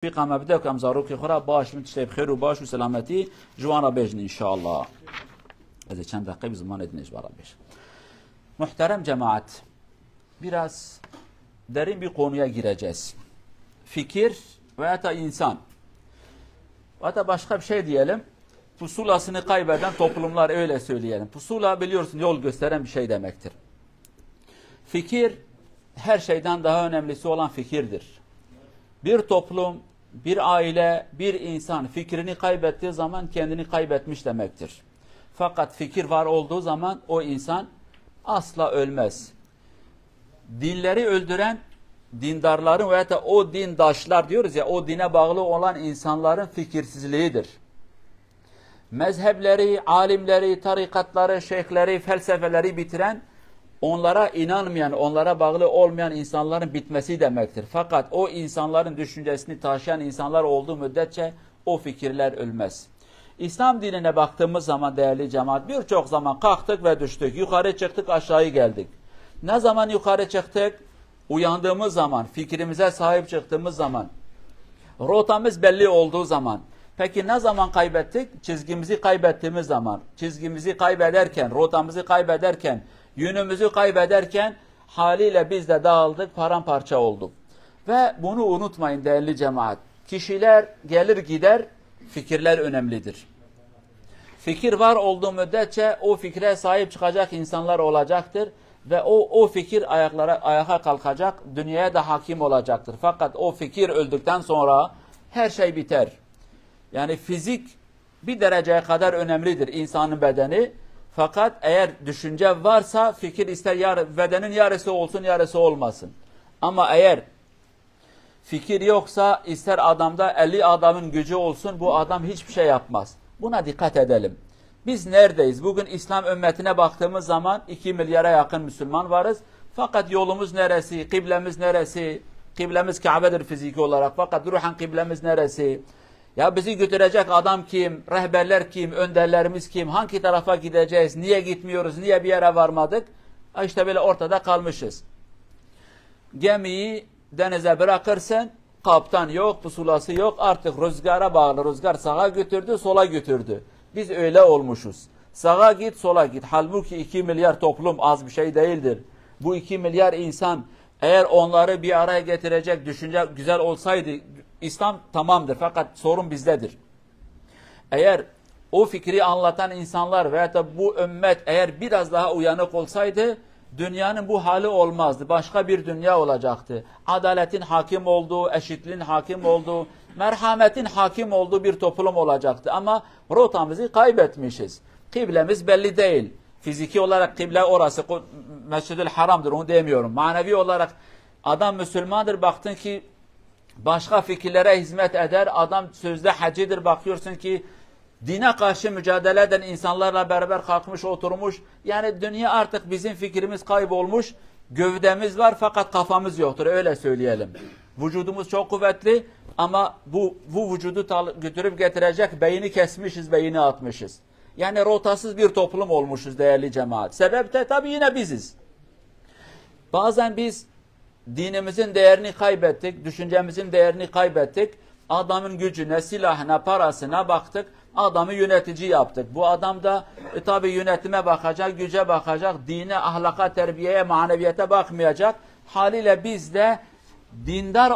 فيقا مبدأكم زاروكي خورا باش من تشتي بخير وباش وسلامتي جوانا بيجن إن شاء الله. إذا كان دقيق زمان ediniz bana beş. Muhterem cemaat, biraz derin bir konuya gireceğiz. Fikir veya da insan veya da başka bir şey diyelim. Pusulasını kaybeden toplumlar, öyle söyleyelim. Pusula biliyorsun yol gösteren bir şey demektir. Fikir her şeyden daha önemlisi olan fikirdir. Bir toplum, bir aile, bir insan fikrini kaybettiği zaman kendini kaybetmiş demektir. Fakat fikir var olduğu zaman o insan asla ölmez. Dinleri öldüren dindarların veya da o dindaşlar diyoruz ya, o dine bağlı olan insanların fikirsizliğidir. Mezhepleri, alimleri, tarikatları, şeyhleri, felsefeleri bitiren, onlara inanmayan, onlara bağlı olmayan insanların bitmesi demektir. Fakat o insanların düşüncesini taşıyan insanlar olduğu müddetçe o fikirler ölmez. İslam dinine baktığımız zaman değerli cemaat, birçok zaman kalktık ve düştük. Yukarı çıktık, aşağı geldik. Ne zaman yukarı çıktık? Uyandığımız zaman, fikrimize sahip çıktığımız zaman, rotamız belli olduğu zaman. Peki ne zaman kaybettik? Çizgimizi kaybettiğimiz zaman. Çizgimizi kaybederken, rotamızı kaybederken, yönümüzü kaybederken haliyle biz de dağıldık, paramparça olduk. Ve bunu unutmayın değerli cemaat. Kişiler gelir gider, fikirler önemlidir. Fikir var olduğu müddetçe o fikre sahip çıkacak insanlar olacaktır. Ve o fikir ayağa kalkacak, dünyaya da hakim olacaktır. Fakat o fikir öldükten sonra her şey biter. Yani fizik bir dereceye kadar önemlidir insanın bedeni. Fakat eğer düşünce varsa fikir ister bedenin yarısı olsun yarısı olmasın. Ama eğer fikir yoksa ister adamda 50 adamın gücü olsun bu adam hiçbir şey yapmaz. Buna dikkat edelim. Biz neredeyiz? Bugün İslam ümmetine baktığımız zaman 2 milyara yakın Müslüman varız. Fakat yolumuz neresi? Kıblemiz neresi? Kıblemiz Kabe'dir fiziki olarak. Fakat ruhan kıblemiz neresi? Ya bizi götürecek adam kim? Rehberler kim? Önderlerimiz kim? Hangi tarafa gideceğiz? Niye gitmiyoruz? Niye bir yere varmadık? İşte böyle ortada kalmışız. Gemiyi denize bırakırsın, kaptan yok, pusulası yok. Artık rüzgara bağlı. Rüzgar sağa götürdü, sola götürdü. Biz öyle olmuşuz. Sağa git, sola git. Halbuki 2 milyar toplum az bir şey değildir. Bu 2 milyar insan eğer onları bir araya getirecek düşünce güzel olsaydı İslam tamamdır. Fakat sorun bizdedir. Eğer o fikri anlatan insanlar veya da bu ümmet eğer biraz daha uyanık olsaydı dünyanın bu hali olmazdı. Başka bir dünya olacaktı. Adaletin hakim olduğu, eşitliğin hakim olduğu, merhametin hakim olduğu bir toplum olacaktı. Ama rotamızı kaybetmişiz. Kıblemiz belli değil. Fiziki olarak kıble orası, Mescid-i Haram'dır, onu demiyorum. Manevi olarak adam Müslümandır, baktın ki başka fikirlere hizmet eder. Adam sözde hacidir, bakıyorsun ki dine karşı mücadele eden insanlarla beraber kalkmış oturmuş. Yani dünya artık bizim fikrimiz kaybolmuş. Gövdemiz var fakat kafamız yoktur, öyle söyleyelim. Vücudumuz çok kuvvetli ama bu vücudu götürüp getirecek beyni kesmişiz, beyni atmışız. Yani rotasız bir toplum olmuşuz değerli cemaat. Sebep de tabii yine biziz. Bazen biz dinimizin değerini kaybettik, düşüncemizin değerini kaybettik. Adamın gücüne, silahına, parasına baktık. Adamı yönetici yaptık. Bu adam da tabii yönetime bakacak, güce bakacak, dine, ahlaka, terbiyeye, maneviyete bakmayacak. Haliyle biz de dindar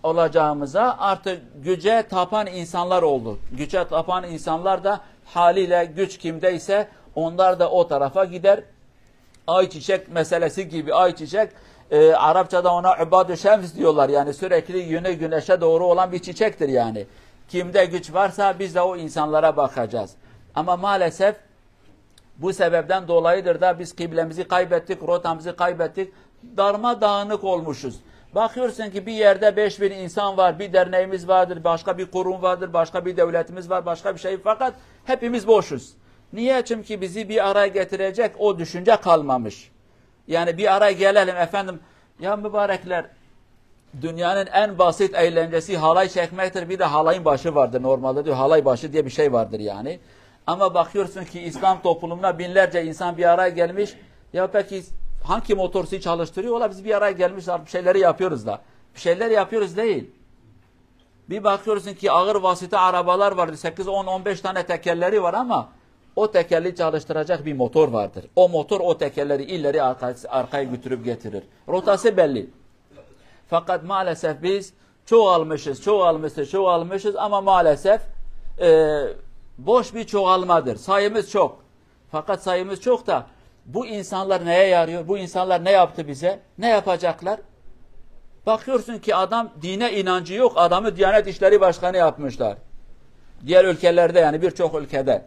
olacağımıza artık güce tapan insanlar olduk. Güce tapan insanlar da haliyle güç kimdeyse onlar da o tarafa gider. Ayçiçek meselesi gibi ayçiçek, Arapçada ona ubad-ı şems diyorlar. Yani sürekli yönü güneşe doğru olan bir çiçektir yani. Kimde güç varsa biz de o insanlara bakacağız. Ama maalesef bu sebepten dolayıdır da biz kıblemizi kaybettik, rotamızı kaybettik. Darmadağınık olmuşuz. Bakıyorsun ki bir yerde 5000 insan var, bir derneğimiz vardır, başka bir kurum vardır, başka bir devletimiz var, başka bir şey. Fakat hepimiz boşuz. Niye? Çünkü bizi bir araya getirecek o düşünce kalmamış. Yani bir araya gelelim efendim. Ya mübarekler, dünyanın en basit eğlencesi halay çekmektir. Bir de halayın başı vardır normalde diyor. Halay başı diye bir şey vardır yani. Ama bakıyorsun ki İslam toplumuna binlerce insan bir araya gelmiş. Ya peki hangi motorsuyu çalıştırıyor? Ola biz bir araya gelmiş bir şeyleri yapıyoruz da. Bir şeyler yapıyoruz değil. Bir bakıyorsun ki ağır vasıta arabalar vardır. 8, 10, 15 tane tekerleri var ama o tekerleği çalıştıracak bir motor vardır. O motor o tekerleri ileri arkaya götürüp getirir. Rotası belli. Fakat maalesef biz çoğalmışız ama maalesef boş bir çoğalmadır. Sayımız çok. Fakat sayımız çok da bu insanlar neye yarıyor? Bu insanlar ne yaptı bize? Ne yapacaklar? Bakıyorsun ki adam dine inancı yok. Adamı Diyanet İşleri Başkanı yapmışlar. Diğer ülkelerde yani birçok ülkede.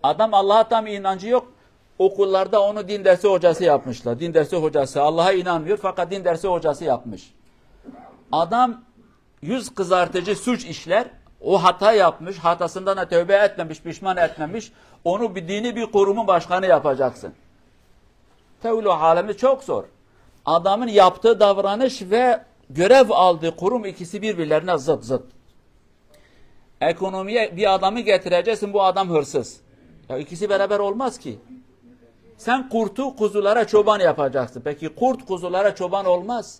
Adam Allah'a tam inancı yok. Okullarda onu din dersi hocası yapmışlar. Din dersi hocası. Allah'a inanmıyor fakat din dersi hocası yapmış. Adam yüz kızartıcı suç işler. O hata yapmış. Hatasından da tövbe etmemiş, pişman etmemiş. Onu bir dini bir kurumun başkanı yapacaksın. Tevhid alemi çok zor. Adamın yaptığı davranış ve görev aldığı kurum ikisi birbirlerine zıt. Ekonomiye bir adamı getireceksin, bu adam hırsız. Ya ikisi beraber olmaz ki. Sen kurtu kuzulara çoban yapacaksın. Peki kurt kuzulara çoban olmaz.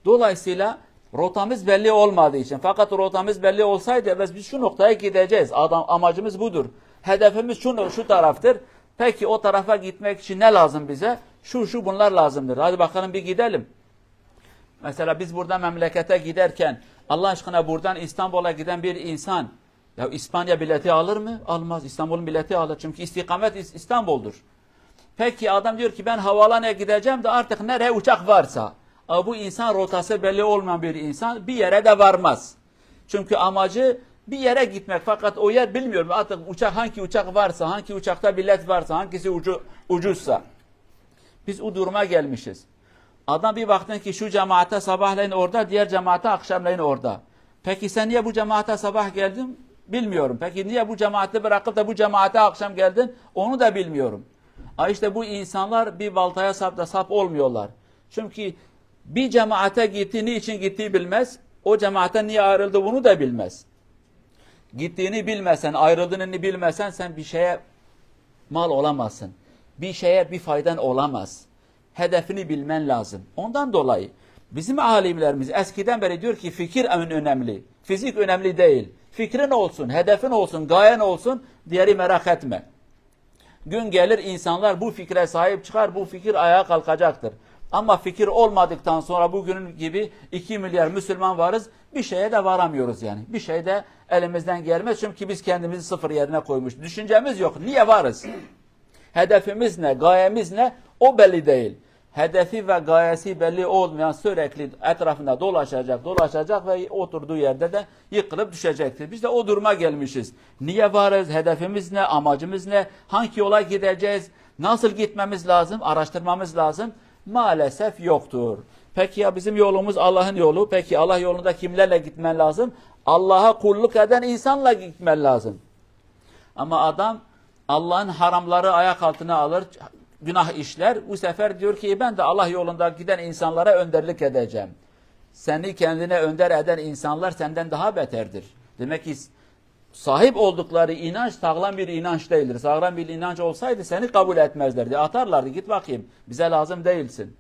Dolayısıyla rotamız belli olmadığı için. Fakat rotamız belli olsaydı biz şu noktaya gideceğiz. Amacımız budur. Hedefimiz şu taraftır. Peki o tarafa gitmek için ne lazım bize? Şu bunlar lazımdır. Hadi bakalım bir gidelim. Mesela biz buradan memlekete giderken Allah aşkına buradan İstanbul'a giden bir insan ya İspanya bileti alır mı? Almaz. İstanbul'un bileti alır. Çünkü istikamet İstanbul'dur. Peki adam diyor ki ben havaalanına gideceğim de artık nereye uçak varsa. Bu insan rotası belli olmayan bir insan bir yere de varmaz. Çünkü amacı bir yere gitmek fakat o yer bilmiyorum artık hangi uçak varsa, hangi uçakta bilet varsa, hangisi ucuzsa. Biz o duruma gelmişiz. Adam bir baktın ki şu cemaate sabahleyin orada, diğer cemaate akşamleyin orada. Peki sen niye bu cemaate sabah geldin? Bilmiyorum. Peki niye bu cemaati bırakıp da bu cemaate akşam geldin? Onu da bilmiyorum. İşte bu insanlar bir baltaya sap olmuyorlar. Çünkü bir cemaate gitti, niçin gittiği bilmez. O cemaate niye ayrıldı bunu da bilmez. Gittiğini bilmesen, ayrıldığını bilmesen sen bir şeye mal olamazsın. Bir şeye bir faydan olamaz. Hedefini bilmen lazım. Ondan dolayı bizim alimlerimiz eskiden beri diyor ki fikir en önemli. Fizik önemli değil. Fikrin olsun, hedefin olsun, gayen olsun, diğeri merak etme. Gün gelir insanlar bu fikre sahip çıkar, bu fikir ayağa kalkacaktır. Ama fikir olmadıktan sonra bugünün gibi 2 milyar Müslüman varız, bir şeye de varamıyoruz yani. Bir şey de elimizden gelmez çünkü biz kendimizi sıfır yerine koymuş. Düşüncemiz yok. Niye varız? Hedefimiz ne, gayemiz ne? O belli değil. Hedefi ve gayesi belli olmayan sürekli etrafında dolaşacak ve oturduğu yerde de yıkılıp düşecektir. Biz de o duruma gelmişiz. Niye varız? Hedefimiz ne? Amacımız ne? Hangi yola gideceğiz? Nasıl gitmemiz lazım? Araştırmamız lazım. Maalesef yoktur. Peki ya bizim yolumuz Allah'ın yolu. Peki Allah yolunda kimlerle gitmen lazım? Allah'a kulluk eden insanla gitmen lazım. Ama adam Allah'ın haramları ayak altına alır, günah işler. Bu sefer diyor ki ben de Allah yolunda giden insanlara önderlik edeceğim. Seni kendine önder eden insanlar senden daha beterdir. Demek ki sahip oldukları inanç sağlam bir inanç değildir. Sağlam bir inanç olsaydı seni kabul etmezlerdi. Atarlardı, git bakayım bize lazım değilsin.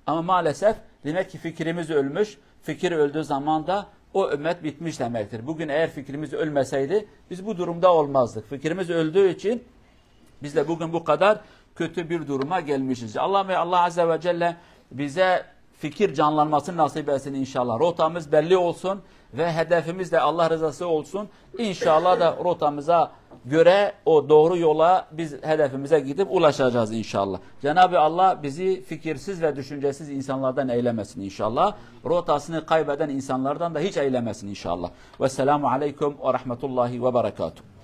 Ama maalesef demek ki fikrimiz ölmüş. Fikir öldüğü zaman da o ümmet bitmiş demektir. Bugün eğer fikrimiz ölmeseydi biz bu durumda olmazdık. Fikrimiz öldüğü için biz de bugün bu kadar kötü bir duruma gelmişiz. Allah Azze ve Celle bize fikir canlanmasını nasip etsin inşallah. Rotamız belli olsun ve hedefimiz de Allah rızası olsun. İnşallah da rotamıza göre o doğru yola biz hedefimize gidip ulaşacağız inşallah. Cenab-ı Allah bizi fikirsiz ve düşüncesiz insanlardan eylemesin inşallah. Rotasını kaybeden insanlardan da hiç eylemesin inşallah. Vesselamu aleyküm ve rahmetullahi ve berekatuhu.